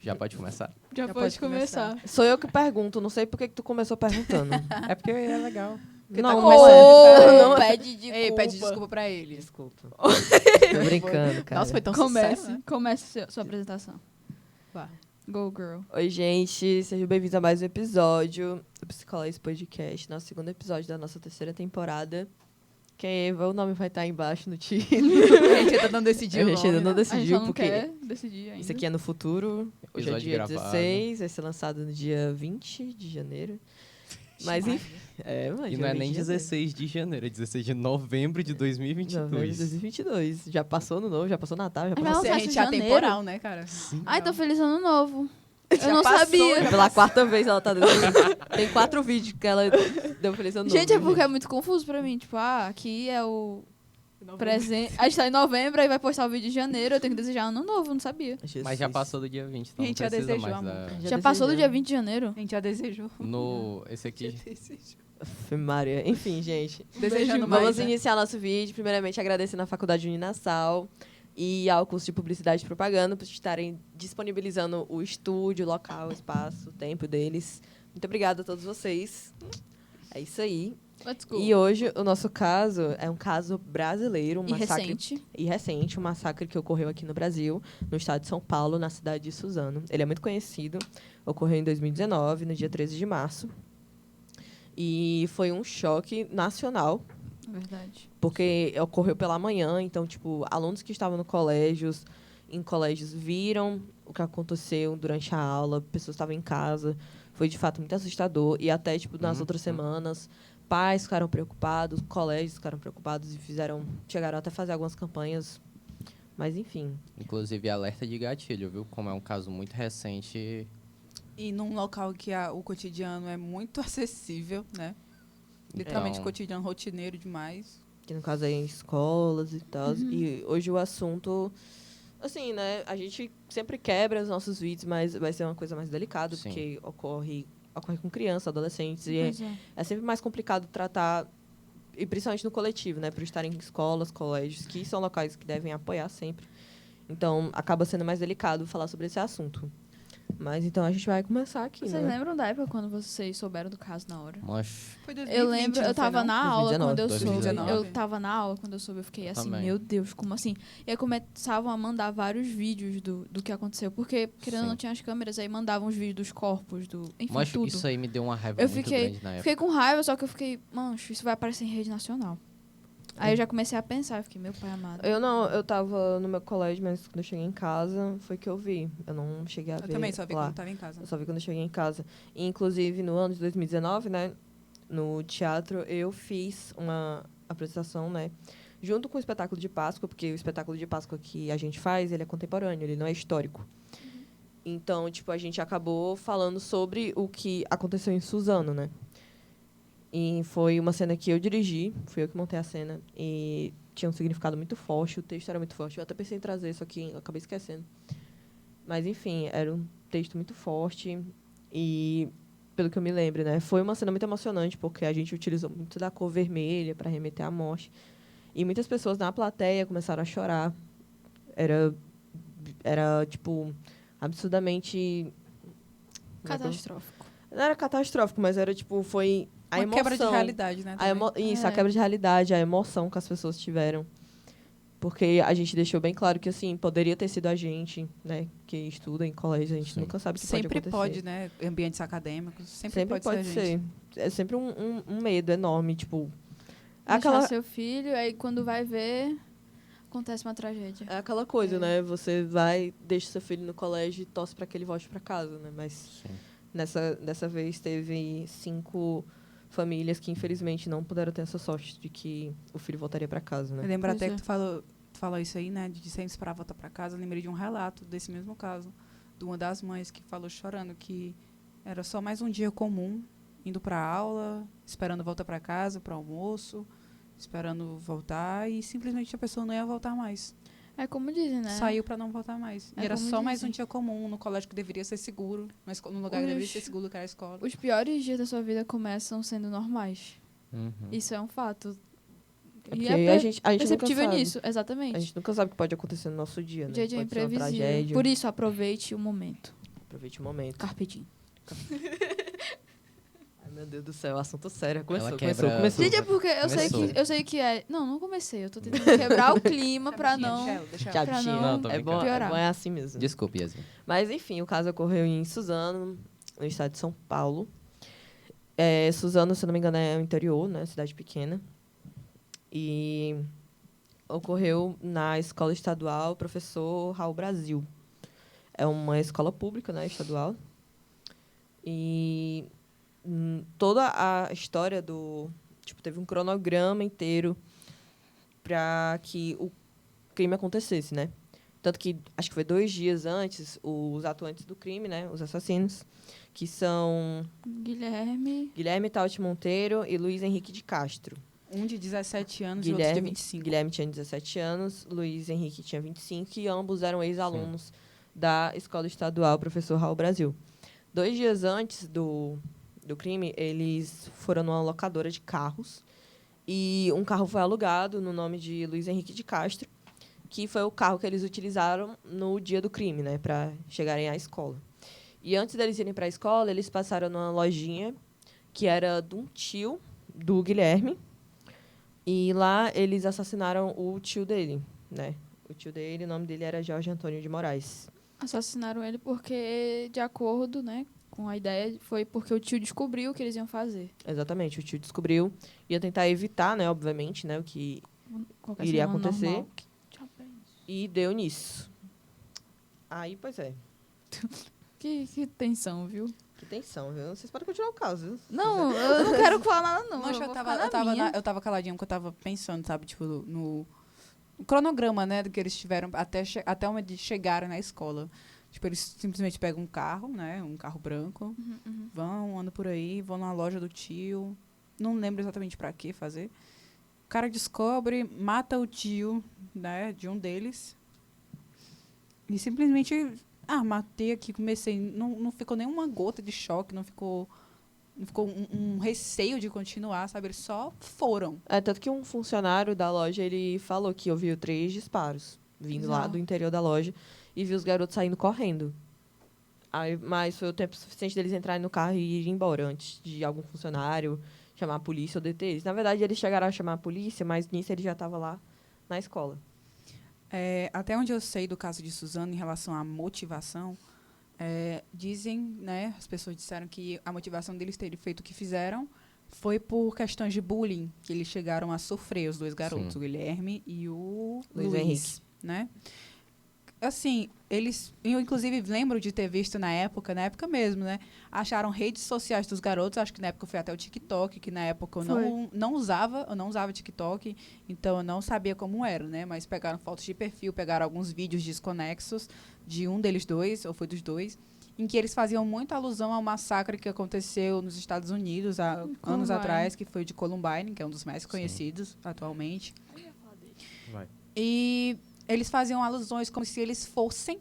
Já pode começar? Já pode começar. Sou eu que pergunto, não sei por que tu começou perguntando. É porque é legal. Não, Ô, não é. pede desculpa. Ei, pede desculpa pra ele. Desculpa. Tô brincando, cara. Nossa, foi tão Comece, sincero, né? comece sua apresentação. Vá. Go, girl. Oi, gente. Sejam bem-vindos a mais um episódio do Psicológico Podcast, nosso segundo episódio da nossa terceira temporada. Quem é Eva? O nome vai estar aí embaixo no título. A gente ainda não decidiu A o gente ainda nome, não né? A gente decidiu, não porque quer decidir ainda. isso aqui é no futuro. Hoje é Episódio dia gravado. 16, vai ser lançado no dia 20 de janeiro. Mas enfim. Mano, E dia não é 20 nem de janeiro. 16 de janeiro, é 16 de novembro de Novembro de 2022. 2022. Já passou no novo, já passou Natal, já Mas passou... não, Você, a Nossa, gente é janeiro. atemporal, né, cara? Ai, tô feliz ano novo. Já Eu não passou, sabia. já Pela quarta vez ela tá dando. Tem 4 vídeos que ela deu feliz ano novo. Gente, é porque é muito confuso pra mim. Tipo, aqui é o presente. A gente tá em novembro, aí vai postar o vídeo de janeiro. Eu tenho que desejar ano novo, não sabia. Mas já passou do dia 20, então Gente, não já precisa desejou, mais amor. da... Já passou do desejamos. dia 20 de janeiro? A gente já desejou. Esse aqui... Ave Maria. Enfim, gente. Desejando mais, Vamos né? iniciar nosso vídeo. Primeiramente, agradecendo à Faculdade Uninasal e ao curso de Publicidade e Propaganda por estarem disponibilizando o estúdio, o local, o espaço, o tempo deles. Muito obrigada a todos vocês. É isso aí. Let's go. E hoje, o nosso caso é um caso brasileiro, um E massacre recente. recente, um massacre que ocorreu aqui no Brasil, no estado de São Paulo, na cidade de Suzano. Ele é muito conhecido, ocorreu em 2019, no dia 13 de março. E foi um choque nacional, Verdade. porque ocorreu pela manhã, então, tipo, alunos que estavam em colégios viram o que aconteceu durante a aula, pessoas estavam em casa, foi de fato muito assustador, e até, tipo, nas outras semanas, pais ficaram preocupados, colégios ficaram preocupados e chegaram até a fazer algumas campanhas, mas enfim. Inclusive, alerta de gatilho, viu? Como é um caso muito recente. E num local que o cotidiano é muito acessível, né? Literalmente Então- cotidiano rotineiro demais. Que no caso é em escolas e tal. E hoje o assunto, assim, né? A gente sempre quebra os nossos vídeos, mas vai ser uma coisa mais delicada, Sim. porque ocorre com crianças, adolescentes, e Pois é. é sempre mais complicado tratar, e principalmente no coletivo, né? Por estar em escolas, colégios, que são locais que devem apoiar sempre. Então, acaba sendo mais delicado falar sobre esse assunto. Mas então a gente vai começar aqui, Vocês né? lembram da época quando vocês souberam do caso na hora? Mas Foi Eu lembro, eu tava na aula 2019, quando eu soube. 2019. Eu tava na aula quando eu soube, eu fiquei assim, também. meu Deus, como assim? E aí começavam a mandar vários vídeos do que aconteceu, porque, querendo ou não, Sim. tinha as câmeras, aí mandavam os vídeos dos corpos, enfim, Mas tudo. isso aí me deu uma raiva Eu muito fiquei, grande na época. fiquei com raiva, só que eu fiquei, mancho, isso vai aparecer em rede nacional. Aí eu já comecei a pensar, eu fiquei, meu pai amado. Eu tava no meu colégio, mas quando eu cheguei em casa, foi que eu vi. Eu não cheguei a Eu ver também só vi lá. quando tava em casa. Eu só vi quando eu cheguei em casa. E, inclusive, no ano de 2019, né, no teatro, eu fiz uma apresentação, né, junto com o espetáculo de Páscoa, porque o espetáculo de Páscoa que a gente faz, ele é contemporâneo, ele não é histórico. Então, tipo, a gente acabou falando sobre o que aconteceu em Suzano, né? E foi uma cena que eu dirigi, fui eu que montei a cena, e tinha um significado muito forte, o texto era muito forte. Eu até pensei em trazer isso aqui, eu acabei esquecendo. Mas, enfim, era um texto muito forte e, pelo que eu me lembro, né, foi uma cena muito emocionante, porque a gente utilizou muito da cor vermelha para remeter à morte. E muitas pessoas na plateia começaram a chorar. Era tipo, absurdamente... Catastrófico. Não era catastrófico, mas era, tipo, foi a Uma emoção. quebra de realidade, né? também. Isso, a É. quebra de realidade, a emoção que as pessoas tiveram. Porque a gente deixou bem claro que, assim, poderia ter sido a gente, né, que estuda em colégio, a gente Sim. nunca sabe o que Sempre pode pode, acontecer. né? Ambientes acadêmicos. Sempre, Sempre pode ser. a gente. É sempre um medo enorme, tipo... Deixar Aquela, seu filho, aí quando vai ver, acontece uma tragédia. é aquela coisa, né? Você deixa seu filho no colégio e torce para que ele volte para casa, né? Mas Sim. dessa vez teve 5 famílias que, infelizmente, não puderam ter essa sorte de que o filho voltaria para casa, Eu né? lembro Pois até é. que tu falou isso aí, né? De sempre esperar voltar pra casa. Eu lembrei de um relato desse mesmo caso. De uma das mães que falou chorando que era só mais um dia comum, indo pra aula, esperando voltar pra casa, pro almoço, esperando voltar, e simplesmente a pessoa não ia voltar mais. É como dizem, né? Saiu pra não voltar mais. É E era como só mais dizem. um dia comum, no colégio que deveria ser seguro, no lugar que deveria ser seguro, que era a escola. Os piores dias da sua vida começam sendo normais. Uhum. Isso é um fato. É E porque é a gente nunca perceptível sabe. nisso, exatamente. A gente nunca sabe o que pode acontecer no nosso dia, O né? dia a dia é Pode ser uma imprevisível. tragédia. Por isso, aproveite o momento. Aproveite o momento. Carpe diem. Ai, meu Deus do céu, assunto sério. Começou, Ela começou, quebra- começou. Gente, é porque Começou. eu sei que é... Não comecei. Eu tô tentando quebrar o clima pra não... Deixa Já ela. pra tinha. não tô É bom, piorar. é bom, é assim mesmo. Desculpe, Yasmin. Mas, enfim, o caso ocorreu em Suzano, no estado de São Paulo. Suzano, se não me engano, é o interior, né? Cidade pequena. E ocorreu na Escola Estadual Professor Raul Brasil. É uma escola pública, né? Estadual. E toda a história do... Tipo, teve um cronograma inteiro para que o crime acontecesse, né? Tanto que, acho que foi 2 dias antes, os atuantes do crime, né? Os assassinos, que são Guilherme Tauti Monteiro e Luiz Henrique de Castro. Um de 17 anos e outro de 25. Guilherme tinha 17 anos, Luiz Henrique tinha 25, e ambos eram ex-alunos da Escola Estadual Professor Raul Brasil. 2 dias antes do crime, eles foram numa locadora de carros, e um carro foi alugado no nome de Luiz Henrique de Castro, que foi o carro que eles utilizaram no dia do crime, né, para chegarem à escola. E antes deles irem para a escola, eles passaram numa lojinha que era de um tio do Guilherme, e lá eles assassinaram o tio dele, né? O tio dele, o nome dele era Jorge Antônio de Moraes. Assassinaram ele porque, de acordo, né, com a ideia, foi porque o tio descobriu o que eles iam fazer. Exatamente, o tio descobriu, ia tentar evitar, né, obviamente, né, o que Qualquer iria ser humano acontecer. normal. Que diabo é isso? E deu nisso. Aí, pois é. Que tensão, viu? Que tensão, viu? Vocês podem continuar o caso, viu? Não, eu não quero falar nada, não. Mas eu eu vou tava, ficar eu, tava na minha. eu tava caladinha porque eu tava pensando, sabe, tipo, no cronograma, né, do que eles tiveram até onde chegaram na escola. Tipo, eles simplesmente pegam um carro, né, um carro branco, vão, andam por aí, vão na loja do tio, não lembro exatamente pra que fazer. O cara descobre, mata o tio, né, de um deles, e simplesmente, matei aqui, comecei, não ficou nenhuma gota de choque, não ficou um receio de continuar, sabe? Eles só foram. Tanto que um funcionário da loja, ele falou que ouviu 3 disparos vindo lá Bizarro. do interior da loja e viu os garotos saindo correndo. Aí, mas foi o tempo suficiente deles entrarem no carro e irem embora antes de algum funcionário chamar a polícia ou deter eles. Na verdade, eles chegaram a chamar a polícia, mas nisso ele já estava lá na escola. Até onde eu sei do caso de Suzano em relação à motivação, dizem, né, as pessoas disseram que a motivação deles terem feito o que fizeram foi por questões de bullying que eles chegaram a sofrer, os 2 garotos, Sim. o Guilherme e o Luiz Luiz, Henrique. né? Assim, eu inclusive lembro de ter visto na época mesmo, né? Acharam redes sociais dos garotos, acho que na época foi até o TikTok, que na época eu não usava TikTok, então eu não sabia como era, né? Mas pegaram fotos de perfil, pegaram alguns vídeos desconexos de um deles 2, ou foi dos 2, em que eles faziam muita alusão ao massacre que aconteceu nos Estados Unidos há anos atrás, que foi o de Columbine, que é um dos mais conhecidos atualmente. Vai. E eles faziam alusões como se eles fossem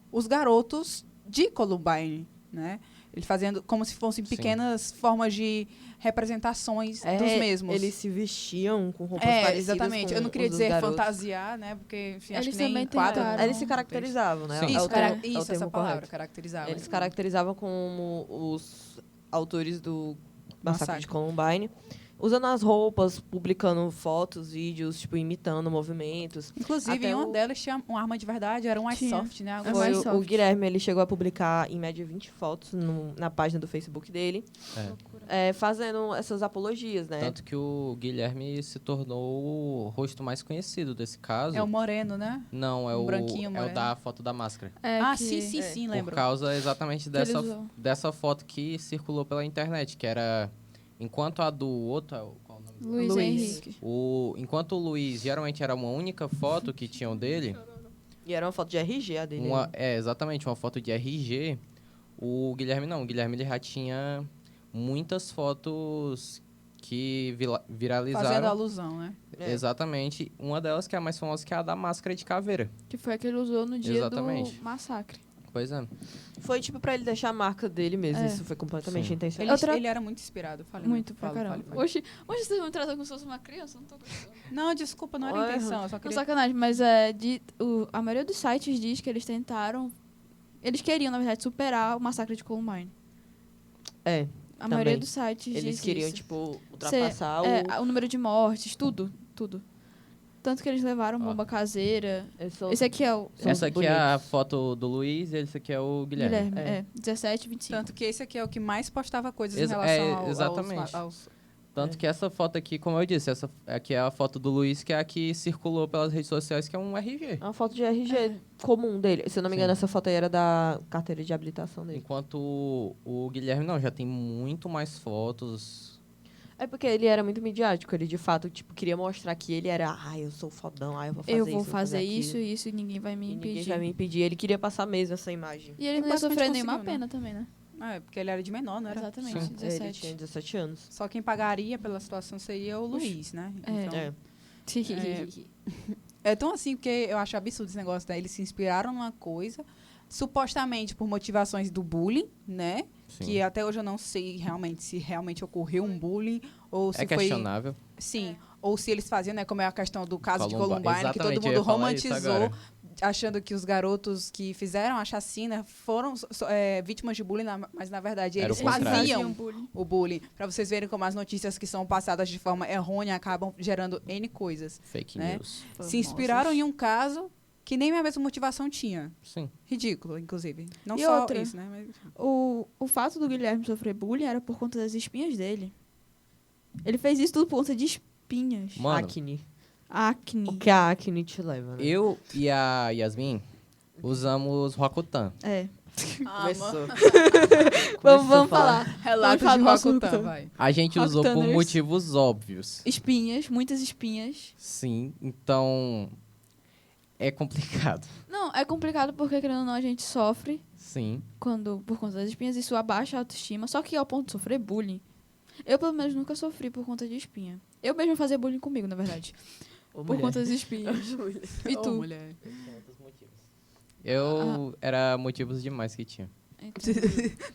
os garotos de Columbine, né? Eles fazendo como se fossem Sim. pequenas formas de representações dos mesmos. Eles se vestiam com roupas parecidas exatamente. com Eu não queria os dos dizer garotos. fantasiar, né? Porque, enfim, acho Eles que nem também enquadra. tentaram. Eles se caracterizavam, né? Sim. Isso, É o termo essa correto. palavra, caracterizava. Eles caracterizavam como os autores do Massacre de Massacre. Columbine, usando as roupas, publicando fotos, vídeos, tipo, imitando movimentos. Inclusive, Até uma o- delas tinha uma arma de verdade, era um Tinha. iSoft, né? Algo É Foi mais o soft. Guilherme, ele chegou a publicar, em média, 20 fotos na página do Facebook dele, fazendo essas apologias, né? Tanto que o Guilherme se tornou o rosto mais conhecido desse caso. É o moreno, né? Não, é um o branquinho é o moreno. da foto da máscara. Sim, lembro. Por causa exatamente ele usou. dessa foto que circulou pela internet, que era enquanto a do outro, qual o nome? Luiz Luiz. Henrique. Enquanto o Luiz geralmente era uma única foto que tinham dele, E era uma foto de RG a dele. né? exatamente, uma foto de RG. O Guilherme não, o Guilherme ele já tinha muitas fotos que viralizaram. Fazendo alusão, né? Exatamente. Uma delas que é a mais famosa, que é a da máscara de caveira. Que foi a que ele usou no dia Exatamente. do massacre. Pois é. Foi, tipo, pra ele deixar a marca dele mesmo. É. Isso foi completamente Sim. intencional. Ele era muito inspirado. Fale, Muito fala, pra caramba. fale. Oxe, vocês vão me tratar como se fosse uma criança? Eu não tô gostando. Não, desculpa, não era a Olha, intenção. Eu só Não, queria... sacanagem, mas a maioria dos sites diz que eles tentaram Eles queriam, na verdade, superar o massacre de Columbine. É, A maioria também. dos sites Eles diz queriam, isso. tipo, ultrapassar o número de mortes, tudo. Tanto que eles levaram bomba caseira. Esse aqui é o São Essa aqui é a bonitos. foto do Luiz e esse aqui é o Guilherme. Guilherme. 17, 25. Tanto que esse aqui é o que mais postava coisas em Ex- relação exatamente. aos Tanto que essa foto aqui, como eu disse, essa aqui é a foto do Luiz, que é a que circulou pelas redes sociais, que é um RG. É uma foto de RG comum dele. Se eu não me engano, Sim. essa foto aí era da carteira de habilitação dele. Enquanto o Guilherme, não, já tem muito mais fotos. É porque ele era muito midiático. Ele, de fato, tipo, queria mostrar que ele era... eu sou fodão, eu vou fazer isso, aquilo. isso e ninguém vai me E impedir. ninguém vai me impedir. Ele queria passar mesmo essa imagem. E ele E não ia basicamente sofrer nenhuma conseguiu, né? pena também, né? porque ele era de menor, não era? Exatamente, Sim. 17. Ele tinha 17 anos. Só quem pagaria pela situação seria o Luiz, né? É. É tão assim, porque eu acho absurdo esse negócio, né? Eles se inspiraram numa coisa, supostamente por motivações do bullying, né? Sim. Que até hoje eu não sei realmente se realmente ocorreu um bullying ou se É foi... questionável. Sim, ou se eles faziam, né? Como é a questão do caso de Columbine, que todo Exatamente, eu mundo ia falar isso romantizou, agora. achando que os garotos que fizeram a chacina foram vítimas de bullying, mas na verdade Era eles o contrário. faziam bullying. o bullying. Pra vocês verem como as notícias que são passadas de forma errônea acabam gerando N coisas. Fake né? news. Se inspiraram em um caso que nem a mesma motivação tinha. Sim. Ridículo, inclusive. Não E só outra? isso, né? Mas... O fato do Guilherme sofrer bullying era por conta das espinhas dele. Ele fez isso tudo por conta de espinhas. Mano, Acne. Acne. O que a acne te leva, né? eu e a Yasmin usamos Rokutan. É. Começou. Vamos falar. Relatos falar de do nosso Rokutan, Rokutan. vai. A gente usou por Rokutaners. motivos óbvios. Espinhas, muitas espinhas. Sim, então é complicado. Não, é complicado porque, querendo ou não, a gente sofre Sim. por conta das espinhas. Isso abaixa a autoestima. Só que ao ponto de sofrer bullying, eu, pelo menos, nunca sofri por conta de espinha. Eu mesmo fazia bullying comigo, na verdade. Por conta das espinhas. E Ô, tu? mulher. Era motivos demais que tinha. Então,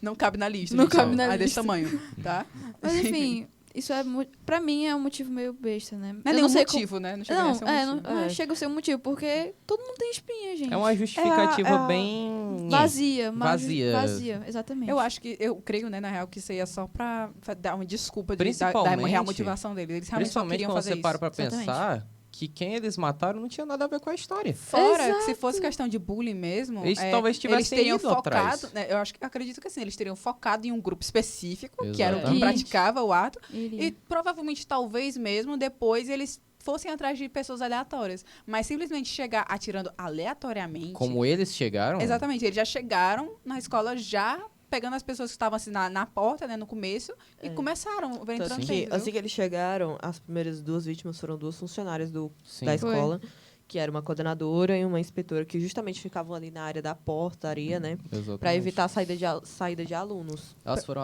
Não cabe na lista. Não gente, cabe ó. na Desse lista. tamanho, tá? mas enfim, isso é pra mim é um motivo meio besta, né? Não é Eu nenhum sei motivo, né? Não chega Não, a ser um motivo. não chega a ser um motivo, porque todo mundo tem espinha, gente. É uma justificativa É a- bem... Vazia, Vazia. exatamente. Eu creio, né, na real, que isso aí é só pra dar uma desculpa de dar Principalmente- uma real motivação dele. Eles realmente só Principalmente queriam quando fazer você isso. para pra Exatamente. pensar que quem eles mataram não tinha nada a ver com a história. Fora que Exato. se fosse questão de bullying mesmo, Eles talvez tivessem eles teriam ido focado, atrás. né, acredito que assim, eles teriam focado em um grupo específico, que era o que Exatamente. praticava o ato, Iria. e provavelmente, talvez mesmo, depois eles fossem atrás de pessoas aleatórias. Mas simplesmente chegar atirando aleatoriamente... Como eles chegaram... Exatamente, eles já chegaram na escola já pegando as pessoas que estavam assim na porta, né, no começo, e começaram Tanto entrando que, neles, assim viu? que eles chegaram, as primeiras duas vítimas foram duas funcionárias Sim. da Foi. escola, que era uma coordenadora e uma inspetora, que justamente ficavam ali na área da portaria, né? Exatamente. Pra evitar a saída de alunos. Elas foram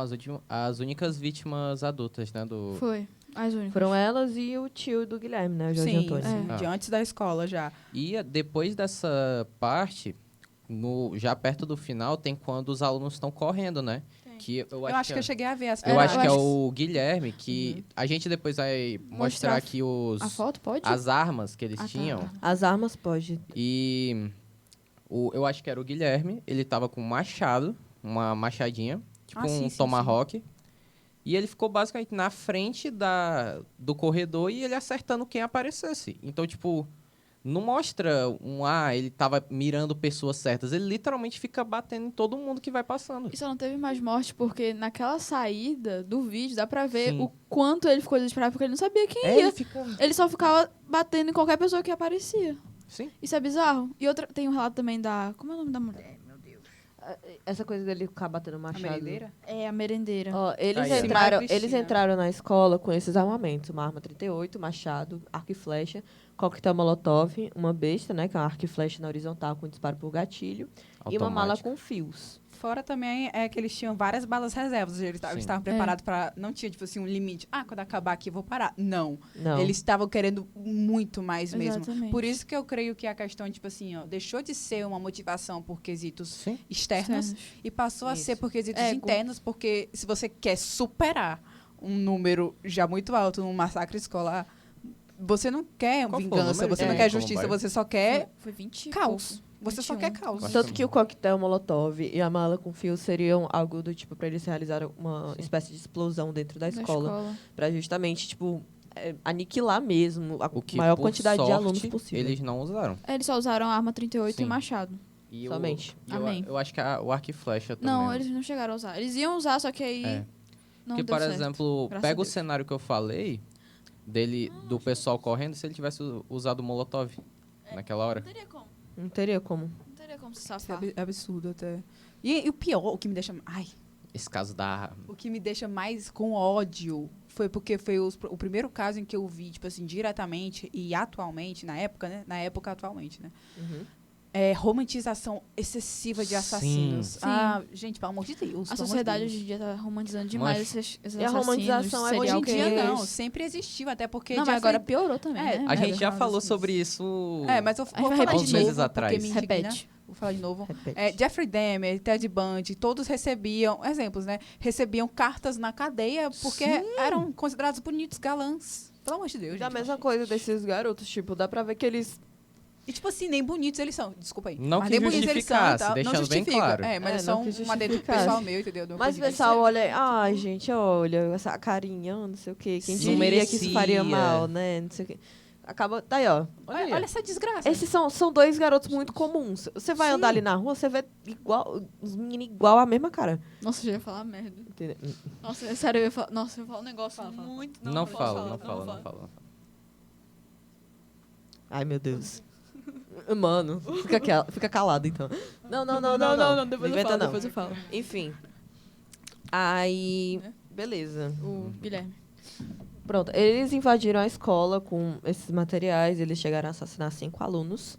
as únicas vítimas adultas, né? Foi. As únicas. Foram elas e o tio do Guilherme, né? O Jorge Sim, Antônio. sim, Ah. de antes da escola já. E depois dessa parte, já perto do final, tem quando os alunos estão correndo, né? Que eu Eu acho que eu cheguei a ver as Eu acho que é acho o Guilherme, que a gente depois vai mostrar aqui A foto, pode? as armas que eles Ah, tá. tinham. As armas pode. E eu acho que era o Guilherme, ele tava com um machado, uma machadinha, tipo Ah, sim, um sim, tomahawk. E ele ficou basicamente na frente do corredor e ele acertando quem aparecesse. Então, tipo, não mostra ele tava mirando pessoas certas. Ele literalmente fica batendo em todo mundo que vai passando. E só não teve mais morte porque naquela saída do vídeo dá pra ver Sim. o quanto ele ficou desesperado porque ele não sabia quem Ele ia. fica... Ele só ficava batendo em qualquer pessoa que aparecia. Sim. Isso é bizarro. E outra, tem um relato também da... Como é o nome da mulher? Essa coisa dele ficar batendo A machado. merendeira? É a merendeira. Ó, eles, Aí, ó. entraram, Cristina. eles entraram na escola com esses armamentos. Uma arma 38, machado, arco e flecha, coquetel molotov, uma besta, né? Que é uma arco e flecha na horizontal com disparo por gatilho. E uma mala Automática. com fios. Fora também é que eles tinham várias balas reservas. Eles Sim. estavam preparados para... Não tinha, tipo assim, um limite. Quando acabar aqui eu vou parar. Não. Não. Eles estavam querendo muito mais mesmo. Exatamente. Por isso que eu creio que a questão, tipo assim, ó, deixou de ser uma motivação por quesitos Sim. externos Externos. e passou a Isso. ser por quesitos Ego. internos, porque se você quer superar um número já muito alto num massacre escolar, você não quer Qual foi o vingança, número você que não tem quer em justiça, Columbine? você só quer Foi 20 e caos. pouco. Você só 21. quer caos. Tanto que o coquetel Molotov e a mala com fio seriam algo do tipo pra eles realizarem uma espécie de explosão dentro da escola. Pra justamente, tipo, aniquilar mesmo a O que, maior por quantidade de sorte, alunos possível. eles não usaram. Eles só usaram a arma 38 Sim. e machado. E Somente. Amém. Eu acho que o arco e flecha também. Não, eles não chegaram a usar. Eles iam usar, só que aí É. não Porque, deu por certo. exemplo, Graças pega a o Deus. cenário que eu falei, do pessoal correndo, se ele tivesse usado o Molotov naquela hora. Não teria como. Não teria como. Não teria como se Isso safar. é absurdo até. E o pior, o que me deixa... Ai, Esse caso da... o que me deixa mais com ódio foi porque foi o primeiro caso em que eu vi, tipo assim, diretamente e atualmente, na época, né? Na época, atualmente, né? Romantização excessiva de Sim. assassinos. Sim. Ah, gente, pelo amor de Deus. A pelo amor de sociedade Deus. hoje em dia tá romantizando demais Mas- esses E a romantização assassinos, é Hoje serial em dia killers. não, sempre existiu, até porque... Não, mas Jeffrey- agora piorou também, É, né? A gente já casos falou assim. sobre isso... mas eu A gente vou vai falar repetir. de novo, Meses porque atrás. me indigna. Repete. Vou falar de novo. Repete. Jeffrey Dahmer, Ted Bundy, todos recebiam, exemplos, né? Recebiam cartas na cadeia porque eram considerados bonitos galãs. Pelo amor de Deus, E a gente. mesma coisa desses garotos, tipo, dá pra ver que eles... E tipo assim, nem bonitos eles são. Desculpa aí. Não mas que nem bonitos eles são e justificasse, tal. Não deixando bem justifica. claro. É, mas é É, só não que um adendo justificasse. pessoal meu, entendeu? Deu uma Mas o coisa de- pessoal olha, ai, gente, olha, essa carinha, não sei o quê. Quem Sim. diria que isso faria Merecia. mal, né? Não sei o quê. Acaba. Tá aí, ó. Olha essa desgraça. Esses são dois garotos muito comuns. Você vai andar ali na rua, você vê igual, os meninos igual a mesma cara. Nossa, eu já ia falar merda. Entendeu? Nossa, sério, eu ia falar... Nossa, eu ia falar um negócio Fala. muito... Não posso fala, falar, não fala, vou não fala. Ai, meu Deus. Mano, fica calado então. Não. depois Inventa eu falo, não. depois eu falo. Enfim. Aí. Beleza. O Guilherme. Pronto, eles invadiram a escola com esses materiais, eles chegaram a assassinar 5 alunos.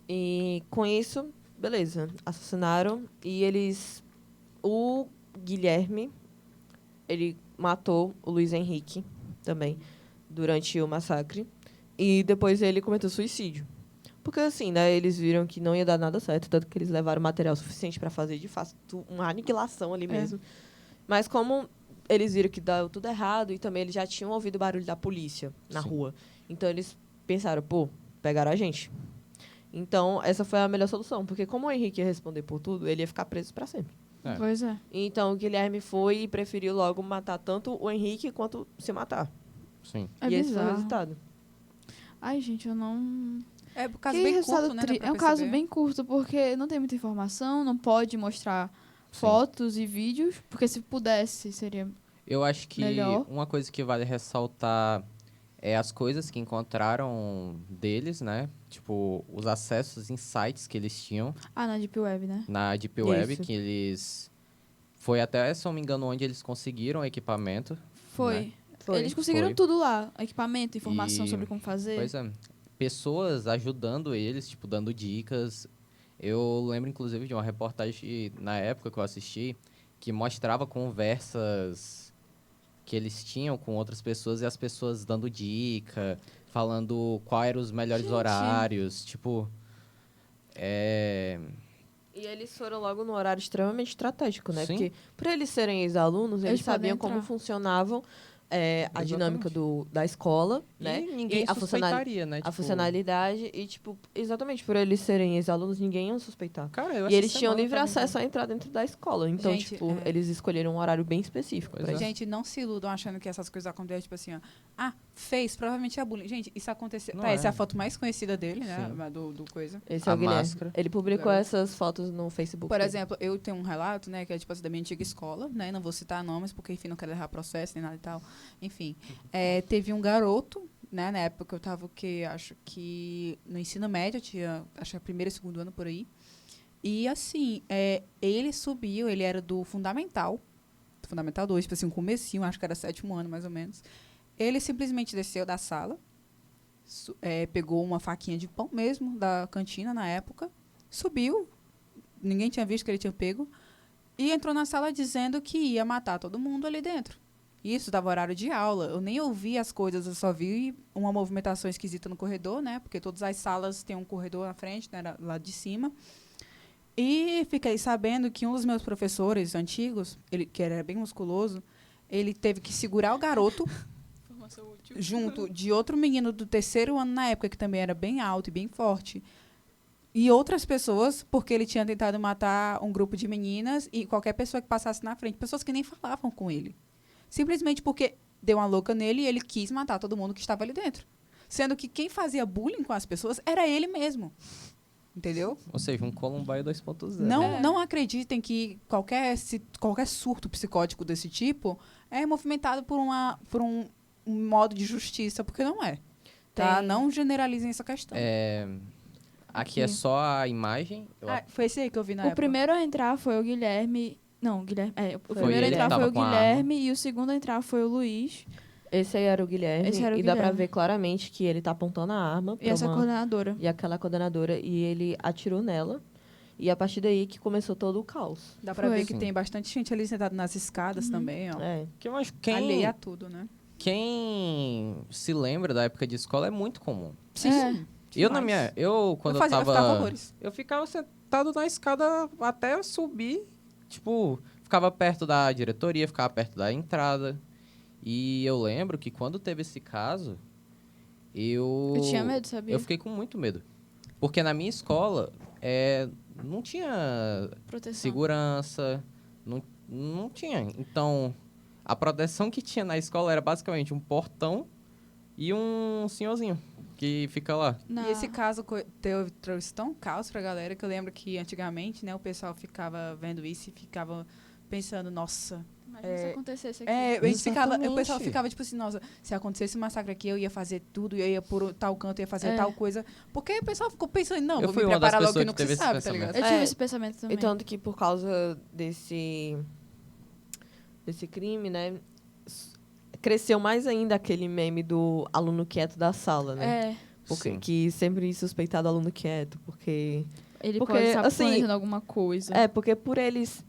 E com isso, beleza, assassinaram e eles... O Guilherme, ele matou o Luiz Henrique também durante o massacre. E depois ele cometeu suicídio. Porque assim, né, eles viram que não ia dar nada certo, tanto que eles levaram material suficiente para fazer de fato uma aniquilação ali mesmo. Mas como eles viram que deu tudo errado e também eles já tinham ouvido o barulho da polícia na Sim. rua. Então eles pensaram, pô, pegaram a gente. Então essa foi a melhor solução, porque como o Henrique ia responder por tudo, ele ia ficar preso para sempre. É. Pois é. Então o Guilherme foi e preferiu logo matar tanto o Henrique quanto se matar. Sim. É e esse foi o bizarro. resultado. Ai, gente, eu não... É um caso Que bem resultado curto, né? dá pra É um caso perceber. bem curto, porque não tem muita informação, não pode mostrar Sim. fotos e vídeos, porque se pudesse, seria... Eu acho que Melhor. uma coisa que vale ressaltar é as coisas que encontraram deles, né? Tipo, os acessos em sites que eles tinham Ah, na Deep Web, né? na Deep Web, Isso. que eles... Foi até, se eu não me engano, onde eles conseguiram o equipamento. Foi. Né? Foi. Eles conseguiram Foi. tudo lá. Equipamento, informação E- sobre como fazer. Pois é. Pessoas ajudando eles, tipo, dando dicas. Eu lembro, inclusive, de uma reportagem na época que eu assisti, que mostrava conversas que eles tinham com outras pessoas e as pessoas dando dica, falando quais eram os melhores Gente. horários. Tipo, E eles foram logo no horário extremamente estratégico, né? Sim. Porque, por eles serem ex-alunos, eles Eles podem sabiam como entrar. funcionavam a dinâmica da escola, né? E ninguém a suspeitaria, né? A Tipo, funcionalidade e, tipo, exatamente por eles serem ex-alunos, ninguém ia suspeitar. Cara, eu E essa eles tinham semana livre tava acesso a entrar dentro da escola. Então, Gente, tipo, eles escolheram um horário bem específico. Pois pra é. isso. Gente, não se iludam achando que essas coisas acontecem, tipo assim, ó. Ah, fez, provavelmente é bullying. Gente, isso aconteceu. Não Essa é é. a foto mais conhecida dele, né? Sim. Do coisa. Esse é A o Guilherme. máscara. Ele publicou Claro. essas fotos no Facebook. Por dele. exemplo, eu tenho um relato, né, que é tipo assim, da minha antiga escola, né? Não vou citar nomes, porque, enfim, não quero errar processo nem nada e tal. Enfim, teve um garoto, né, na época que eu tava, acho que no ensino médio, acho que primeiro e segundo ano por aí. E, assim, ele subiu, ele era do Fundamental 2, tipo assim, um comecinho, acho que era 7º ano, mais ou menos. Ele simplesmente desceu da sala, pegou uma faquinha de pão mesmo, da cantina na época, subiu, ninguém tinha visto que ele tinha pego, e entrou na sala dizendo que ia matar todo mundo ali dentro. Isso dava horário de aula. Eu nem ouvi as coisas, eu só vi uma movimentação esquisita no corredor, né? Porque todas as salas têm um corredor na frente, né? Lá de cima. E fiquei sabendo que um dos meus professores antigos, que era bem musculoso, ele teve que segurar o garoto junto de outro menino do 3º ano na época, que também era bem alto e bem forte. E outras pessoas, porque ele tinha tentado matar um grupo de meninas e qualquer pessoa que passasse na frente. Pessoas que nem falavam com ele. Simplesmente porque deu uma louca nele e ele quis matar todo mundo que estava ali dentro. Sendo que quem fazia bullying com as pessoas era ele mesmo. Entendeu? Ou seja, um Columbine 2.0. Não acreditem que qualquer surto psicótico desse tipo é movimentado por um modo de justiça, porque não é. Tá? Tem- Não generalizem essa questão. Aqui é só a imagem. Foi esse aí que eu vi na O época. primeiro a entrar foi o Guilherme. Não, Guilherme. O Foi primeiro a ele que entrar tava foi o com a Guilherme e o segundo a entrar foi o Luiz Esse aí era o Guilherme. Esse era o e dá pra Guilherme. ver claramente que ele tá apontando a arma e pra essa uma... coordenadora. E aquela coordenadora. E ele atirou nela. E a partir daí que começou todo o caos. Dá pra Foi. ver que tem bastante gente ali sentada nas escadas também, ó. É. Que eu acho que Alheia a tudo, né? quem se lembra da época de escola é muito comum. Sim. Quando eu ficava tava. horrores. Eu ficava sentado na escada até eu subir. Tipo, ficava perto da diretoria, ficava perto da entrada. E eu lembro que quando teve esse caso, eu tinha medo, sabia? Eu fiquei com muito medo. Porque na minha escola, não tinha Proteção. segurança, não tinha. Então, a proteção que tinha na escola era basicamente um portão e um senhorzinho que fica lá. E esse caso trouxe tão caos pra galera que eu lembro que antigamente, né, o pessoal ficava vendo isso e ficava pensando, nossa. Imagina se acontecesse aqui. O pessoal Exatamente. ficava tipo assim, nossa, se acontecesse um massacre aqui, eu ia fazer tudo, eu ia por tal canto, eu ia fazer É. tal coisa. Porque o pessoal ficou pensando, não, Eu vou fui me uma das preparar logo que pessoas não que teve se esse sabe, tá pensamento. ligado? Eu tive É, esse pensamento também. E tanto que por causa desse crime, né? Cresceu mais ainda aquele meme do aluno quieto da sala, né? É, Porque, Sim. que sempre suspeitado aluno quieto, porque... ele Porque, pode estar assim, planejando alguma coisa. Porque por eles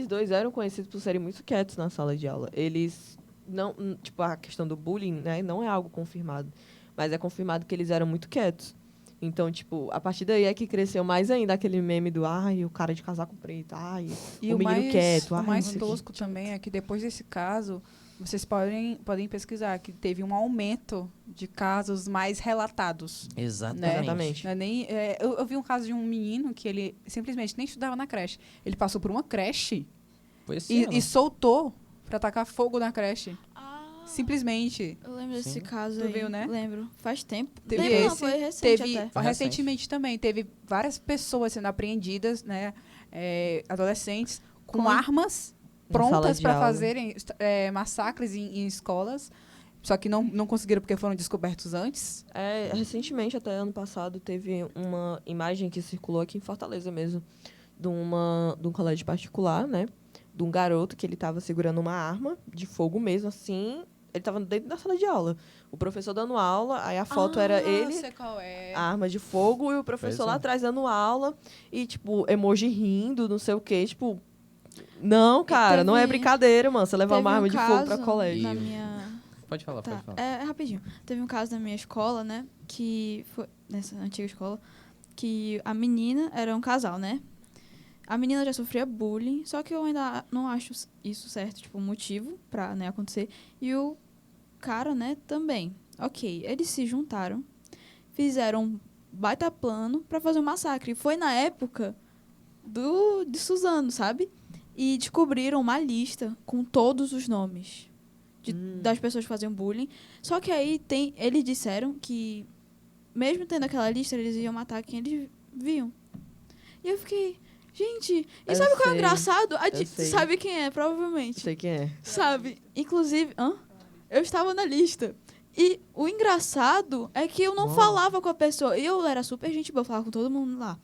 dois eram conhecidos por serem muito quietos na sala de aula. Eles não, tipo, a questão do bullying, né, não é algo confirmado, mas é confirmado que eles eram muito quietos. Então, tipo, a partir daí é que cresceu mais ainda aquele meme do o cara de casaco preto, E o menino quieto, o mais não sei o quê. tosco também é que depois desse caso, vocês podem pesquisar que teve um aumento de casos mais relatados. Exatamente. Não é nem, eu vi um caso de um menino que ele simplesmente nem estudava na creche. Ele passou por uma creche Foi esse ano. e soltou pra tacar fogo na creche. Ah, Simplesmente. eu lembro desse Sim. caso Tu aí. viu, né? Lembro. Faz tempo. Teve Lembro, não, esse, foi recente Teve até. Foi recente. recentemente também, teve várias pessoas sendo apreendidas, né? Adolescentes com Com- armas Na sala prontas de para aula. fazerem massacres em escolas. Só que não conseguiram porque foram descobertos antes. Recentemente, até ano passado, teve uma imagem que circulou aqui em Fortaleza mesmo, de um colégio particular, né? De um garoto que ele estava segurando uma arma de fogo mesmo, assim. Ele estava dentro da sala de aula. O professor dando aula, aí a foto era ele, Sei qual é. a arma de fogo, e o professor Pois é. lá atrás dando aula. E, tipo, emoji rindo, não sei o quê. Tipo, não, cara, não é teve- brincadeira, mano. Você levar Teve uma arma um de fogo pra caso colégio. Na E- minha... Pode falar, Tá, pode falar. rapidinho. Teve um caso na minha escola, né? Que foi nessa antiga escola, que a menina era um casal, né? A menina já sofria bullying, só que eu ainda não acho isso certo, tipo, motivo pra, né, acontecer. E o cara, né, também. Ok, eles se juntaram, fizeram um baita plano pra fazer um massacre. Foi na época de Suzano, sabe? E descobriram uma lista com todos os nomes das pessoas que faziam bullying. Só que aí eles disseram que, mesmo tendo aquela lista, eles iam matar quem eles viam. E eu fiquei, gente, e Eu sabe qual é o sei, engraçado? eu sei. Sabe quem é, Não provavelmente. sei quem é. Sabe? Inclusive, eu estava na lista. E o engraçado é que eu não Uau. falava com a pessoa. Eu era super gente boa, eu falava com todo mundo lá.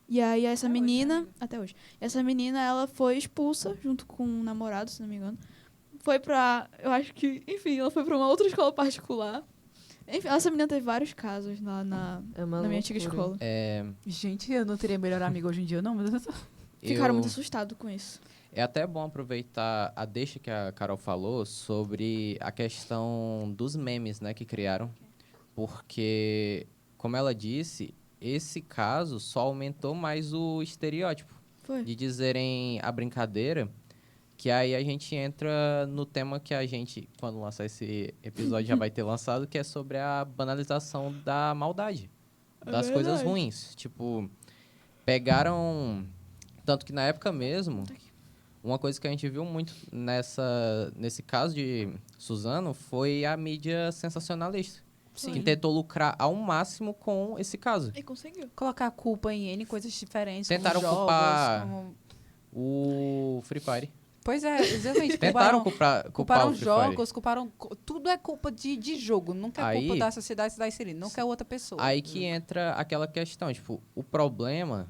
E aí essa menina, até hoje, essa menina, ela foi expulsa junto com um namorado, se não me engano. Foi pra, eu acho que, enfim, ela foi pra uma outra escola particular. Enfim, essa menina teve vários casos lá na É uma minha antiga loucura. escola. Gente, eu não teria melhor amigo hoje em dia, não. Mas Ficaram Eu- muito assustados com isso. É até bom aproveitar a deixa que a Carol falou sobre a questão dos memes, né, que criaram. Porque, como ela disse, esse caso só aumentou mais o estereótipo Foi. de dizerem a brincadeira, que aí a gente entra no tema que a gente, quando lançar esse episódio, já vai ter lançado, que é sobre a banalização da maldade, das coisas verdade. ruins. Tipo, pegaram... Tanto que na época mesmo, uma coisa que a gente viu muito nesse caso de Suzano foi a mídia sensacionalista. Sim. Que tentou lucrar ao máximo com esse caso. E conseguiu. Colocar a culpa em N coisas diferentes, Tentaram como jogos, culpar como... o Free Fire. Pois é, exatamente. Tentaram culpar o Culparam Free jogos, Fire. culparam... Tudo é culpa de jogo, nunca é Aí- culpa da sociedade da inserindo, nunca é outra pessoa. Aí que entra aquela questão, tipo, o problema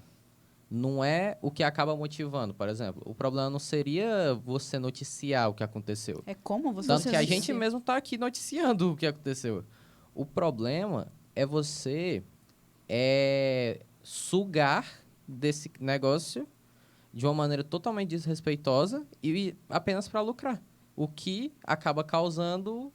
não é o que acaba motivando, por exemplo. O problema não seria você noticiar o que aconteceu. É como você... Tanto que a noticia. gente mesmo tá aqui noticiando o que aconteceu. O problema é você sugar desse negócio de uma maneira totalmente desrespeitosa e apenas para lucrar. O que acaba causando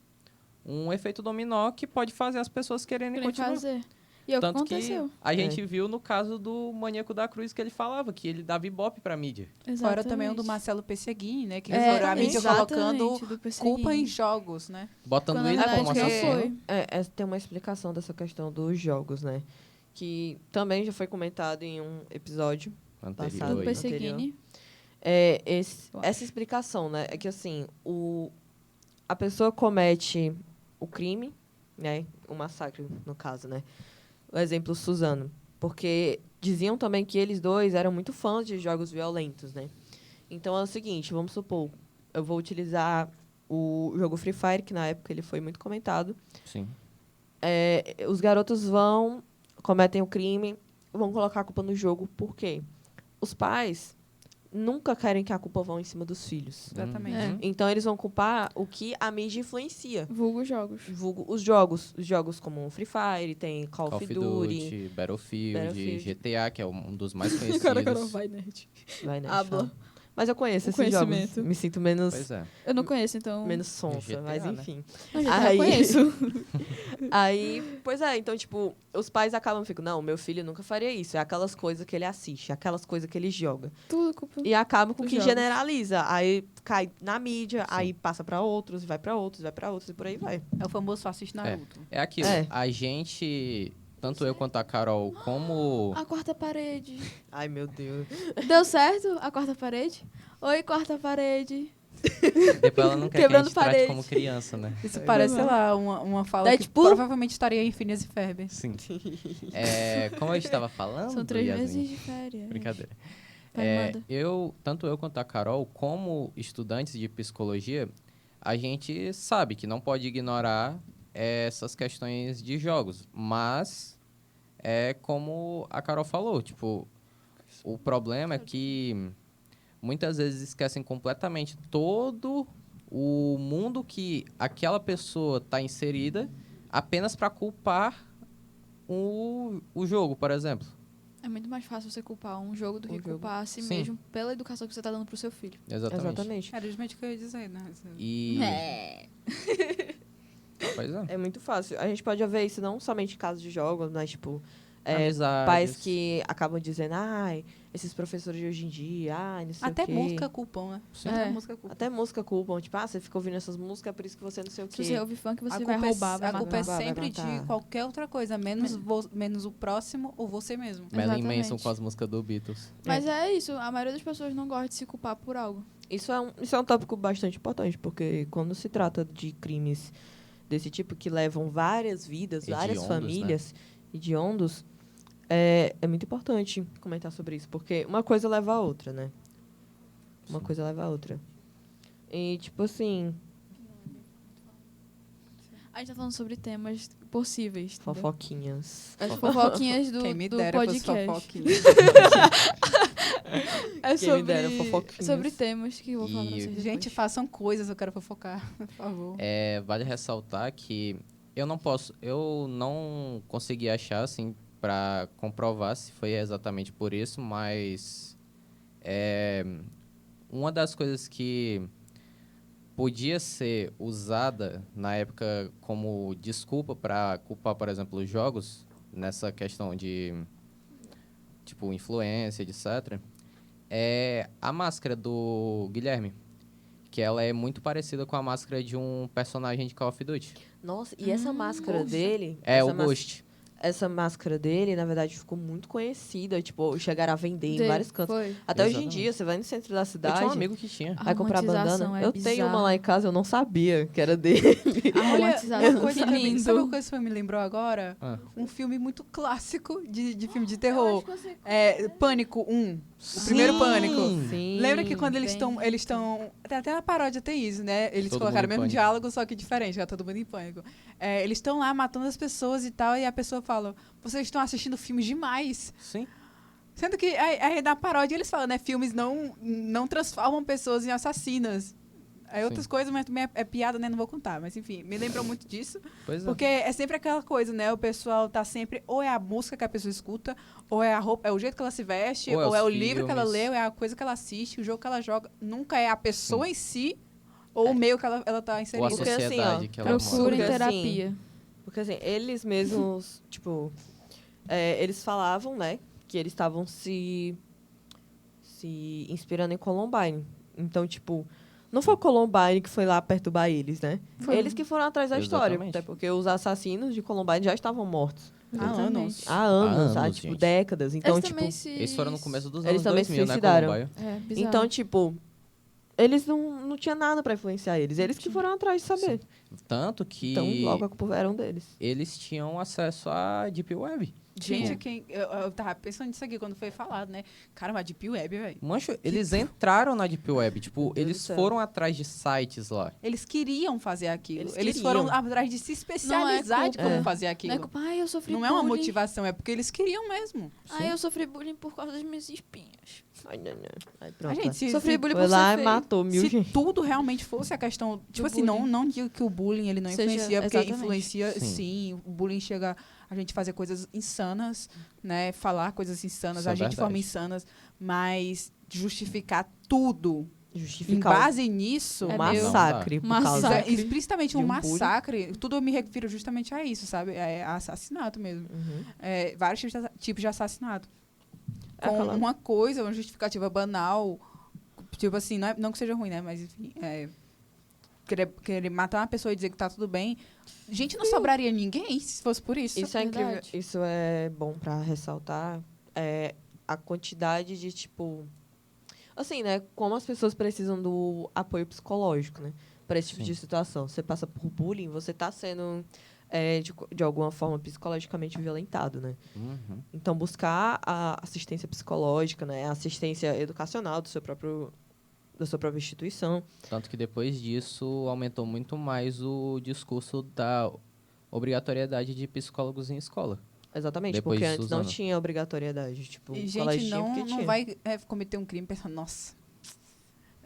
um efeito dominó que pode fazer as pessoas quererem Querem continuar. fazer. E é o que Tanto que aconteceu. a gente viu no caso do Maníaco da Cruz que ele falava que ele dava ibope pra mídia. Fora também o do Exatamente. Marcelo Pesseguini, né? Que É, foram a mídia exatamente, colocando do Perseguindo. culpa em jogos, né? Botando Quando, ele na como verdade, não assassino. foi. Tem uma explicação dessa questão dos jogos, né? Que também já foi comentado em um episódio. Anterior Passado Do aí. aí. Perseguini. Essa explicação, né? É que assim, a pessoa comete o crime, né? O massacre, no caso, né? O exemplo Suzano. Porque diziam também que eles dois eram muito fãs de jogos violentos, né? Então é o seguinte, vamos supor, eu vou utilizar o jogo Free Fire, que na época ele foi muito comentado. Sim. Os garotos cometem o crime, vão colocar a culpa no jogo, por quê? Os pais nunca querem que a culpa vá em cima dos filhos. Exatamente. É. Então, eles vão culpar o que a mídia influencia. Vulgo jogos. Vulgo os jogos como o Free Fire, tem Call of Duty. Battlefield, GTA, que é um dos mais conhecidos. vai, nerd. Vai, né? Habla. fala. Mas eu conheço O esses jogos. conhecimento. Me sinto menos, Pois é. Eu não conheço, então... menos sonsa, GTA, mas né? enfim. Não, já Aí- conheço. Pois é, então, tipo, os pais ficam, não, meu filho nunca faria isso. É aquelas coisas que ele assiste, aquelas coisas que ele joga. Tudo culpa. E acaba com Dos que jogos. generaliza. Aí cai na mídia, aí passa pra outros, vai pra outros, vai pra outros, e por aí vai. É o famoso assiste Naruto. É aquilo. É. A gente, tanto eu quanto a Carol, como... A quarta parede. Ai, meu Deus. Deu certo a quarta parede? Oi, quarta parede. Depois ela não quer que a Quebrando gente trate parede. como criança, né? Isso parece, sei lá, uma fala Deadpool? que provavelmente estaria em Phineas e Ferb. Sim. Como eu estava falando, São 3 Yasmin? meses de férias. Brincadeira. Vai, manda. Tanto eu quanto a Carol, como estudantes de psicologia, a gente sabe que não pode ignorar essas questões de jogos. Mas é como a Carol falou, tipo, o problema é que muitas vezes esquecem completamente todo o mundo que aquela pessoa está inserida apenas para culpar o jogo, por exemplo. É muito mais fácil você culpar um jogo do que Um jogo. culpar a si Sim. mesmo pela educação que você tá dando pro seu filho. Exatamente. Era justamente o que eu ia dizer, né? E... É. Pois é. É muito fácil. A gente pode ver isso não somente em casos de jogos, mas, tipo, Amizades. pais que acabam dizendo, ai, esses professores de hoje em dia, ai, não sei Até o quê. música culpam, né? Sim. Até É. música culpam. Até música culpam. Tipo, você fica ouvindo essas músicas, é por isso que você não sei o quê. Se você ouvir funk, você A vai culpa roubar, vai a culpa matar. é Vai sempre matar. de qualquer outra coisa, menos o próximo ou você mesmo. Marilyn Exatamente. Manson com as músicas do Beatles. Mas é isso, a maioria das pessoas não gosta de se culpar por algo. Isso é um tópico bastante importante, porque quando se trata de crimes desse tipo que levam várias vidas, várias Hediondos, famílias, hediondos, é muito importante comentar sobre isso, porque uma coisa leva a outra, né? Uma Sim. coisa leva a outra. E, tipo assim, A gente tá falando sobre temas possíveis. entendeu? fofoquinhas. As fofoquinhas do, Quem me do dera fosse podcast. fofoquinha. É Quem me dera fofoquinhas. sobre temas que eu vou falar pra E- vocês Gente, depois. façam coisas, eu quero fofocar, por favor. Vale ressaltar que eu não consegui achar, assim, para comprovar se foi exatamente por isso, mas uma das coisas que podia ser usada na época como desculpa para culpar, por exemplo, os jogos, nessa questão de, tipo, influência, etc., é a máscara do Guilherme, que ela é muito parecida com a máscara de um personagem de Call of Duty. Nossa, e essa máscara Ghost. dele... É essa o Ghost. essa máscara dele, na verdade, ficou muito conhecida. Tipo, chegaram a vender em vários cantos. Foi. Até hoje em Exatamente. dia, você vai no centro da Eu cidade, tinha um amigo que tinha. A vai comprar romantização bandana. é Eu tenho uma bizarra. lá em casa, eu não sabia que era dele. A Olha, romantização, uma coisa que que me, lindo. sabe uma coisa que me lembrou agora? Ah. Um filme muito clássico de filme de terror. Pânico 1. O primeiro Pânico. Sim. Lembra que quando eles Bem estão. Até na paródia tem isso, né? Eles Todo colocaram o mundo em mesmo pânico. diálogo, só que diferente, tá todo mundo em pânico. Eles estão lá matando as pessoas e tal, e a pessoa fala: vocês estão assistindo filmes demais. Sim. Sendo que aí na paródia eles falam, né? Filmes não transformam pessoas em assassinas. Aí outras Sim. coisas, mas também é piada, né? Não vou contar. Mas enfim, me lembrou muito disso. Pois é. Porque é sempre aquela coisa, né? O pessoal tá sempre... Ou é a música que a pessoa escuta, ou é a roupa, é o jeito que ela se veste, Ou é ou é os o livro que ela filmes. lê, ou é a coisa que ela assiste, o jogo que ela joga. Nunca é a pessoa em si, ou o meio que ela tá Ou a inserida. Porque, assim, sociedade ó, que ela Procurem Porque, mostra. assim, terapia. Porque, assim, eles mesmos, tipo... eles falavam, né? Que eles estavam se inspirando em Columbine. Então, tipo... Não foi o Columbine que foi lá perturbar eles, né? Foi. Eles que foram atrás da história. Exatamente. Até porque os assassinos de Columbine já estavam mortos. Há anos. Há anos, Há há, anos, tipo, gente. décadas. Então, Eles tipo... também se... Eles foram no começo dos Eles anos também se 2000, né, suicidaram. Colombaia? É, bizarro. Então, tipo... Eles não tinham nada pra influenciar eles. Eles que foram atrás de saber. Tanto que Então, logo a culpa era deles. eles tinham acesso à Deep Web. Gente, eu tava pensando nisso aqui quando foi falado, né? Caramba, Deep Web, velho. Mancho, eles entraram na Deep Web. Tipo, Meu Deus eles do céu. foram atrás de sites lá. Eles queriam fazer aquilo. Eles Eles queriam. foram atrás de se especializar de culpa. como fazer aquilo. Não é culpa, ai, eu sofri Não bullying. é uma motivação, é porque eles queriam mesmo. Ai, eu sofri bullying por causa das minhas espinhas. Ai, não. Aí, A pronto. gente, se, Sofri se, bullying Foi por lá ser e feio. matou mil se gente. tudo realmente fosse a questão... Tipo assim, bullying. não digo que o bullying ele não Seja- influencia, porque exatamente. influencia, Sim. sim. O bullying chega a gente fazer coisas insanas, né? Falar coisas insanas, Isso é agir de forma verdade. insanas, mas justificar tudo em Justificar base nisso... o É massacre. Por causa Massacre. Explicitamente de um um bullying. massacre, tudo eu me refiro justamente a isso, sabe? É assassinato mesmo. Uhum. Vários tipos de assassinato. É Com aquela- uma coisa, uma justificativa banal, tipo assim, não que seja ruim, né? Mas enfim, querer matar uma pessoa e dizer que tá tudo bem. Gente, não sobraria ninguém se fosse por isso. Isso é incrível. verdade. Isso é bom pra ressaltar. A quantidade de, tipo... Assim, né? Como as pessoas precisam do apoio psicológico, né? Para esse tipo Sim. de situação. Você passa por bullying, você tá sendo, de alguma forma, psicologicamente violentado, né? Uhum. Então, buscar a assistência psicológica, né? A assistência educacional da sua própria instituição. Tanto que depois disso aumentou muito mais o discurso da obrigatoriedade de psicólogos em escola. Exatamente, Depois porque de antes não Suzano. tinha obrigatoriedade. Tipo, E o gente colégio tinha porque não tinha. vai cometer um crime pensando, nossa,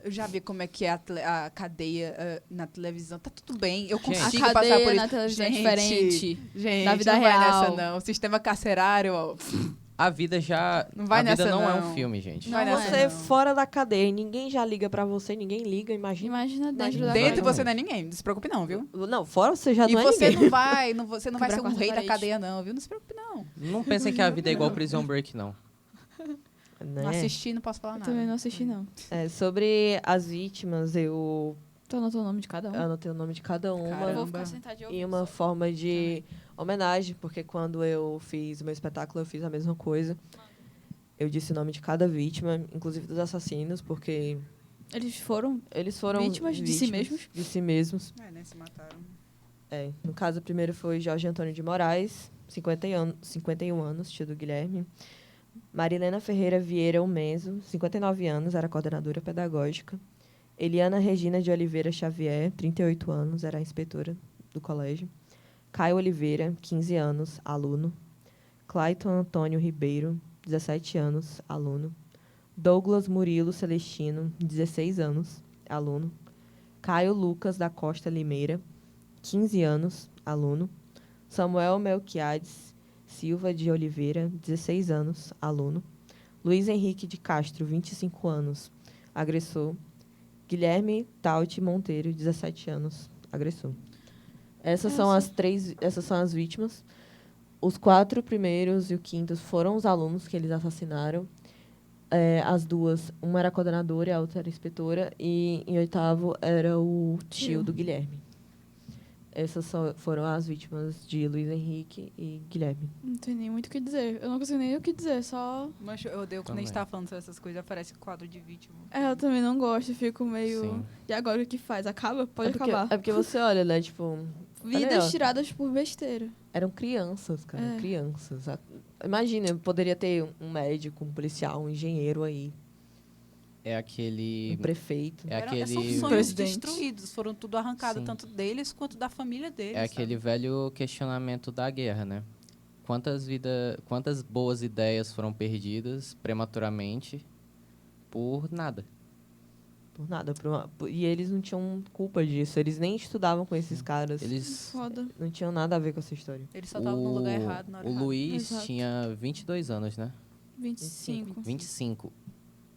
eu já vi como é que é a cadeia na televisão. Tá tudo bem, eu Gente. A consigo passar por cadeia isso. na televisão é Gente, diferente. Gente, Na vida não vai real. nessa não. O sistema carcerário, ó, A vida já... Não vai a vida nessa, não é não. um filme, gente. Não vai Não nessa Você não. fora da cadeia, ninguém já liga pra você, ninguém liga, imagina. Imagina dentro da Dentro cadeia. você não é ninguém, não se preocupe não, viu? Não, fora você já E não é você ninguém. você não vai Quebrar ser a um quarta rei da parede. cadeia não, viu? Não se preocupe não. Não pensem que a vida é igual Prison Break, não. Né? Não assisti, não posso falar Eu nada. também não assisti, não. Sobre as vítimas, eu Tu anotou o nome de cada um? anotei o nome de cada uma. Eu vou Caramba. ficar sentadinha E uma forma de homenagem, porque quando eu fiz o meu espetáculo, eu fiz a mesma coisa. Eu disse o nome de cada vítima, inclusive dos assassinos, porque Eles foram eles foram Vítimas de si mesmos? De si mesmos. Né, se mataram. No caso, o primeiro foi Jorge Antônio de Moraes, 51 anos, tio do Guilherme. Marilena Ferreira Vieira Umenzo, 59 anos, era coordenadora pedagógica. Eliana Regina de Oliveira Xavier, 38 anos, era inspetora do colégio. Caio Oliveira, 15 anos, aluno. Clayton Antônio Ribeiro, 17 anos, aluno. Douglas Murilo Celestino, 16 anos, aluno. Caio Lucas da Costa Limeira, 15 anos, aluno. Samuel Melquiades Silva de Oliveira, 16 anos, aluno. Luiz Henrique de Castro, 25 anos, agressor. Guilherme Tauti Monteiro, 17 anos, agressor. Essas são as vítimas. Os 4 primeiros e o quinto foram os alunos que eles assassinaram. As duas, uma era coordenadora e a outra era inspetora. E em 8º era o tio do Guilherme. Essas foram as vítimas de Luiz Henrique e Guilherme. Não tem nem muito o que dizer. Eu não consigo nem o que dizer, só... Mas eu odeio quando a gente Também. tá falando sobre essas coisas, aparece quadro de vítima. Eu também não gosto, fico meio... Sim. E agora o que faz? Acaba? Pode é porque, acabar. É porque você olha, né, tipo... Vidas olha, tiradas por besteira. eram crianças, cara, É. crianças. Imagina, poderia ter um médico, um policial, um engenheiro aí, É aquele. um prefeito. É aquele. São sonhos Presidente. destruídos, foram tudo arrancado, Sim. tanto deles quanto da família deles. É aquele velho questionamento da guerra, né? Quantas boas ideias foram perdidas prematuramente por nada? Por nada. E eles não tinham culpa disso. Eles nem estudavam com esses caras. Eles. Foda. Não tinham nada a ver com essa história. Eles só estavam no lugar errado, na hora O errada. Luiz Exato. tinha 22 anos, né? 25. 25.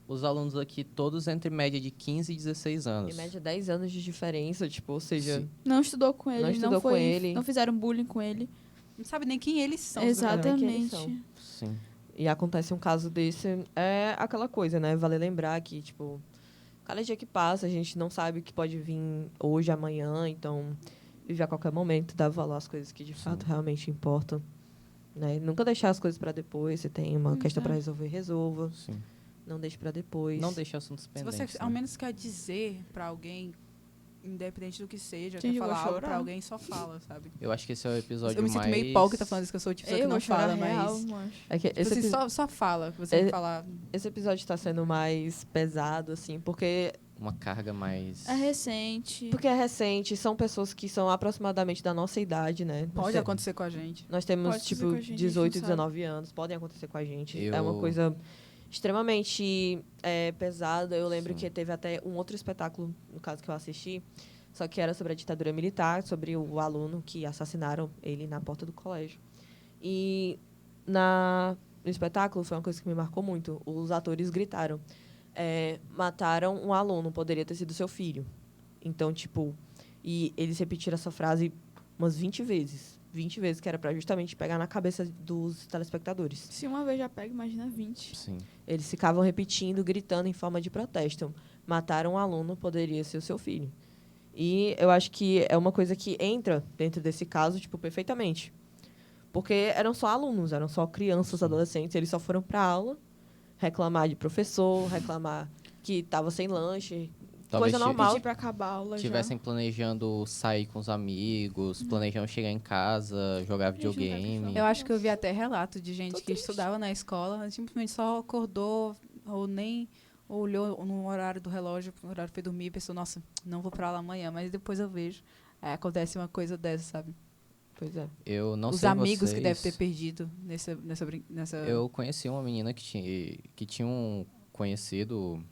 Os alunos aqui, todos entre média de 15 e 16 anos. Em média, 10 anos de diferença, tipo, ou seja... Sim. Não estudou com ele, Não não, estudou foi, com ele. não fizeram bullying com ele. Não sabe nem quem eles são. Exatamente. quem eles Exatamente. são. Sim. E acontece um caso desse, é aquela coisa, né? Vale lembrar que, tipo, cada dia que passa, a gente não sabe o que pode vir hoje, amanhã, então vive a qualquer momento, dá valor às coisas que de fato realmente importam. Né? Nunca deixar as coisas para depois, se tem uma questão para resolver, resolva. Sim. Não deixe para depois. Não deixe assuntos Se pendentes. você, ao né? menos, quer dizer pra alguém, independente do que seja, Gente, quer eu vou falar algo chorar. pra alguém, só fala, sabe? Eu acho que esse é o episódio Eu me sinto mais... meio hipócrita falando isso, que eu sou tipo pessoa que Eu não vou chorar fala, real, mas... mancho. É que Tipo esse, assim, epi- só fala, que você tem que falar. esse episódio está sendo mais pesado, assim, porque Uma carga mais... É recente. é recente, são pessoas que são aproximadamente da nossa idade, né? Pode acontecer com a gente. Nós temos, Pode acontecer tipo, com a gente, a gente 18 e não 19 anos, podem acontecer com a gente. Eu- É uma coisa extremamente pesada. Eu lembro Sim. que teve até um outro espetáculo, no caso que eu assisti, só que era sobre a ditadura militar, sobre o aluno que assassinaram ele na porta do colégio. E no espetáculo foi uma coisa que me marcou muito. Os atores gritaram, mataram um aluno, poderia ter sido seu filho. Então, tipo, e eles repetiram essa frase umas 20 vezes. 20 vezes, que era para justamente pegar na cabeça dos telespectadores. Se uma vez já pega, imagina 20. Sim. Eles ficavam repetindo, gritando em forma de protesto. Mataram um aluno, poderia ser o seu filho. E eu acho que é uma coisa que entra dentro desse caso, tipo, perfeitamente. Porque eram só alunos, eram só crianças, adolescentes. Eles só foram para aula reclamar de professor, reclamar que estava sem lanche. Talvez Coisa normal. Pedir pra acabar a aula tivessem planejando sair com os amigos, planejando chegar em casa, jogar Gente, não vai videogame. pra Eu acho que eu vi até relato de gente Tô que triste. estudava na escola, simplesmente só acordou ou nem olhou no horário do relógio, no horário que foi dormir, e pensou, nossa, não vou pra aula amanhã, mas depois eu vejo. Aí acontece uma coisa dessa, sabe? Pois é. Eu não Os sei amigos que vocês, devem ter perdido nessa... Eu conheci uma menina que tinha um conhecido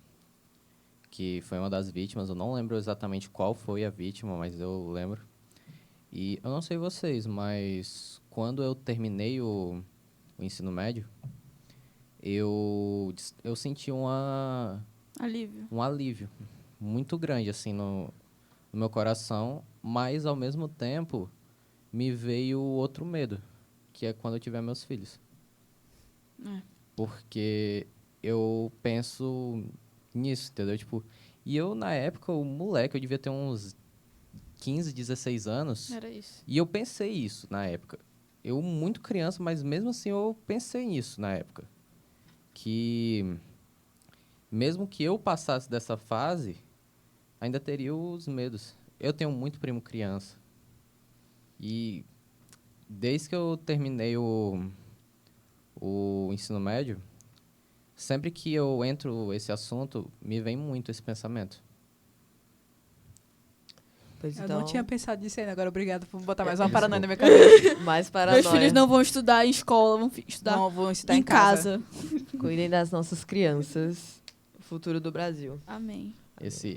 que foi uma das vítimas. Eu não lembro exatamente qual foi a vítima, mas eu lembro. E eu não sei vocês, mas quando eu terminei o ensino médio, eu senti Alívio. um alívio muito grande assim no meu coração, mas ao mesmo tempo me veio outro medo, que é quando eu tiver meus filhos. É. Porque eu penso nisso, entendeu? Tipo, e eu, na época, o moleque, eu devia ter uns 15, 16 anos. Era isso. E eu pensei isso na época. Eu, muito criança, mas mesmo assim eu pensei nisso na época. Que mesmo que eu passasse dessa fase, ainda teria os medos. Eu tenho muito primo criança. E desde que eu terminei o ensino médio, sempre que eu entro esse assunto, me vem muito esse pensamento. Pois Eu então, não tinha pensado nisso ainda, agora obrigado por botar mais uma paranoia na minha cabeça. mais para Meus filhos não vão estudar em escola, vão estudar Não, vou estudar em casa. Cuidem das nossas crianças, o futuro do Brasil. Amém.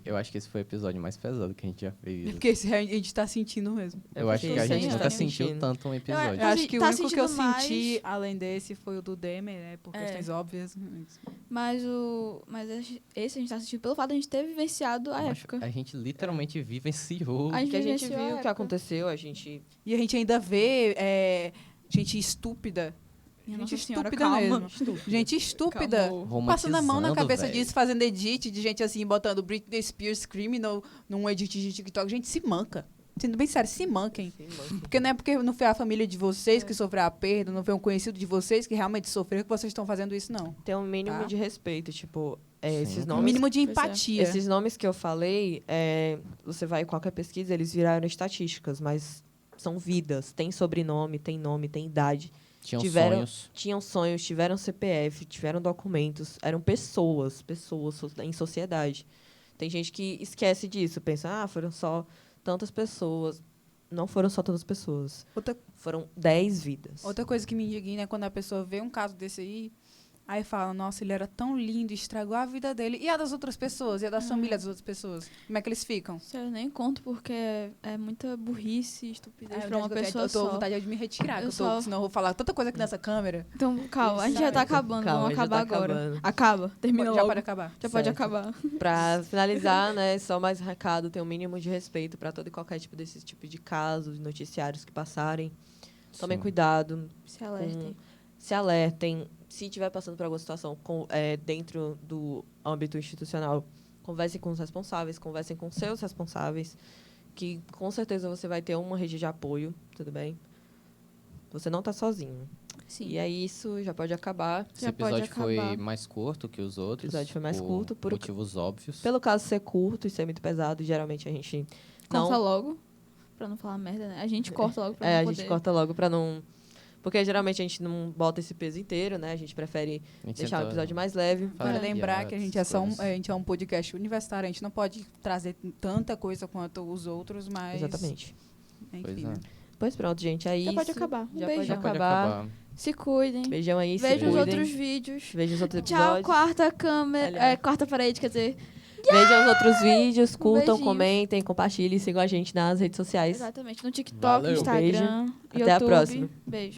Eu acho que esse foi o episódio mais pesado que a gente já fez. Porque esse a gente tá sentindo mesmo. Eu acho que a gente nunca tá sentiu sentindo. tanto um episódio. Eu acho que tá o único que eu sentindo mais- senti, além desse, foi o do Demer, né? Por É. questões óbvias. Mas esse a gente tá assistindo pelo fato de a gente ter vivenciado a Eu acho- época. A gente literalmente vivenciou. A gente Que a gente vivenciou a viu o que época. aconteceu, a gente... E a gente ainda vê gente estúpida. Minha Gente Nossa Senhora, estúpida calma. mesmo. Gente estúpida. Calma. Passando a mão na Romantizando, cabeça velho. disso, fazendo edit de gente assim, botando Britney Spears Criminal num edit de TikTok. Gente, se manca. Sendo bem sério, se manquem. Se manquem. Porque não é porque não foi a família de vocês que sofreu a perda, não foi um conhecido de vocês que realmente sofreu que vocês estão fazendo isso, não. Tem um mínimo Tá. de respeito, tipo, Sim. esses Um nomes. mínimo de Pois é. empatia. Esses nomes que eu falei, você vai em qualquer pesquisa, eles viraram estatísticas, mas são vidas. Tem sobrenome, tem nome, tem idade. Tinham Tiveram- sonhos. Tinham sonhos, tiveram CPF, tiveram documentos. Eram pessoas em sociedade. Tem gente que esquece disso, pensa, foram só tantas pessoas. Não foram só tantas pessoas. Foram 10 vidas. Outra coisa que me indigna é quando a pessoa vê um caso desse aí fala, nossa, ele era tão lindo, estragou a vida dele. E a das outras pessoas? E a das famílias das outras pessoas? Como é que eles ficam? Sério, eu nem conto porque é muita burrice e estupidez Ai, pra uma pessoa eu tô com só. vontade de me retirar, Eu que eu tô, só- senão eu vou falar tanta coisa aqui nessa câmera. Então, calma, a gente já tá Exato. acabando, Calma, vamos já acabar tá agora. acabando. Acaba, termina Já logo. pode acabar. Já pode Certo. acabar. Pra finalizar, né, só mais um recado, ter um mínimo de respeito para todo e qualquer tipo desses tipos de casos, noticiários que passarem. Tomem Sim. cuidado, Se alertem. se alertem. Se estiver passando por alguma situação dentro do âmbito institucional, conversem com os responsáveis, conversem com seus responsáveis, que com certeza você vai ter uma rede de apoio, tudo bem? Você não está sozinho. Sim. E é isso, já pode acabar. Esse Já pode episódio foi acabar. mais curto que os outros. episódio foi mais curto, por motivos óbvios. Pelo caso ser curto e ser muito pesado, geralmente a gente não... Corta logo, pra não falar merda, né? A gente corta logo pra não a poder. gente corta logo pra não... Porque geralmente a gente não bota esse peso inteiro, né? A gente prefere A gente deixar o tentou episódio mais leve. fazer Para lembrar que a gente é só piadas, a gente é um podcast universitário, a gente não pode trazer tanta coisa quanto os outros, mas... Exatamente. Pois Enfim, é. né? Pois pronto, gente, é Já isso. pode acabar. Um Já beijão. Já pode pode acabar. acabar. Se cuidem. Beijão aí, se Vejam os cuidem. outros vídeos. Vejam os outros Tchau, episódios. quarta câmera. Aliás. Quarta parede, quer dizer. Vejam os outros vídeos, curtam, beijinho. comentem, compartilhem, sigam a gente nas redes sociais. Exatamente. No TikTok, Valeu. Instagram, Beijo. Até a YouTube. próxima. Beijo.